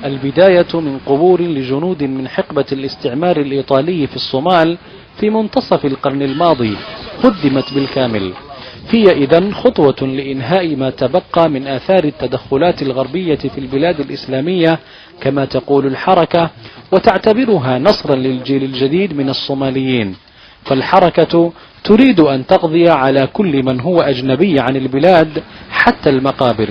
البداية من قبور لجنود من حقبة الاستعمار الإيطالي في الصومال في منتصف القرن الماضي هدمت بالكامل. هي إذن خطوة لإنهاء ما تبقى من آثار التدخلات الغربية في البلاد الإسلامية كما تقول الحركة، وتعتبرها نصرا للجيل الجديد من الصوماليين. فالحركة تريد أن تقضي على كل من هو أجنبي عن البلاد حتى المقابر.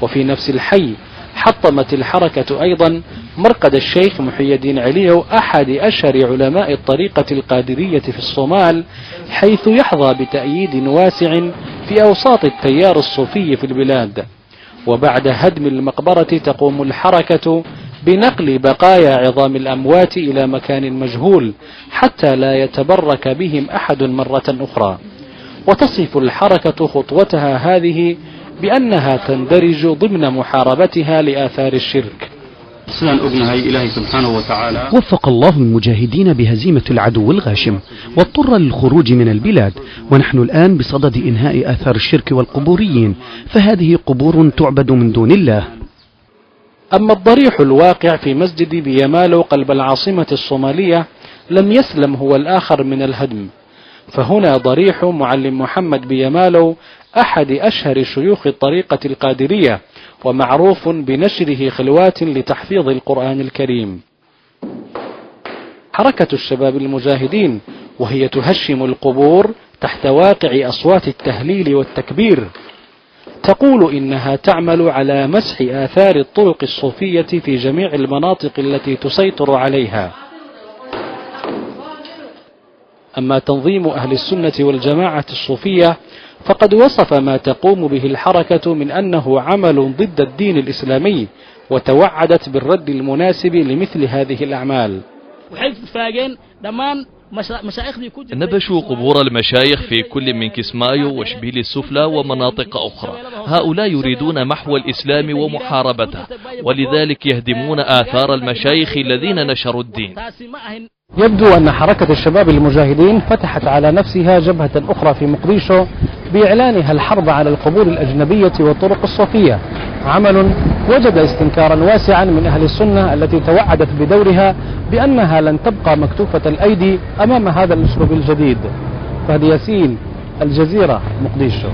وفي نفس الحي حطمت الحركة أيضا مرقد الشيخ محي الدين عليو أحد أشهر علماء الطريقة القادرية في الصومال، حيث يحظى بتأييد واسع في أوساط التيار الصوفي في البلاد. وبعد هدم المقبرة تقوم الحركة بنقل بقايا عظام الأموات إلى مكان مجهول حتى لا يتبرك بهم أحد مرة أخرى. وتصف الحركة خطوتها هذه بأنها تندرج ضمن محاربتها لآثار الشرك. إلهي سبحانه وتعالى وفق الله المجاهدين بهزيمة العدو الغاشم واضطر للخروج من البلاد، ونحن الآن بصدد إنهاء آثار الشرك والقبوريين، فهذه قبور تعبد من دون الله. أما الضريح الواقع في مسجد بيمالو قلب العاصمة الصومالية لم يسلم هو الآخر من الهدم. فهنا ضريح معلم محمد بيمالو أحد أشهر شيوخ الطريقة القادرية، ومعروف بنشره خلوات لتحفيظ القرآن الكريم. حركة الشباب المجاهدين وهي تهشم القبور تحت واقع أصوات التهليل والتكبير تقول إنها تعمل على مسح آثار الطرق الصوفية في جميع المناطق التي تسيطر عليها. أما تنظيم أهل السنة والجماعة الصوفية فقد وصف ما تقوم به الحركة من أنه عمل ضد الدين الإسلامي، وتوعدت بالرد المناسب لمثل هذه الأعمال. نبشوا قبور المشايخ في كل من كسمايو وشبيل السفلى ومناطق أخرى. هؤلاء يريدون محو الإسلام ومحاربته، ولذلك يهدمون آثار المشايخ الذين نشروا الدين. يبدو أن حركة الشباب المجاهدين فتحت على نفسها جبهة أخرى في مقديشو بإعلانها الحرب على القبور الأجنبية والطرق الصوفية، عمل وجد استنكارا واسعا من أهل السنة التي توعدت بدورها بأنها لن تبقى مكتوفة الأيدي أمام هذا الأسلوب الجديد. فهد ياسين، الجزيرة، مقديشو.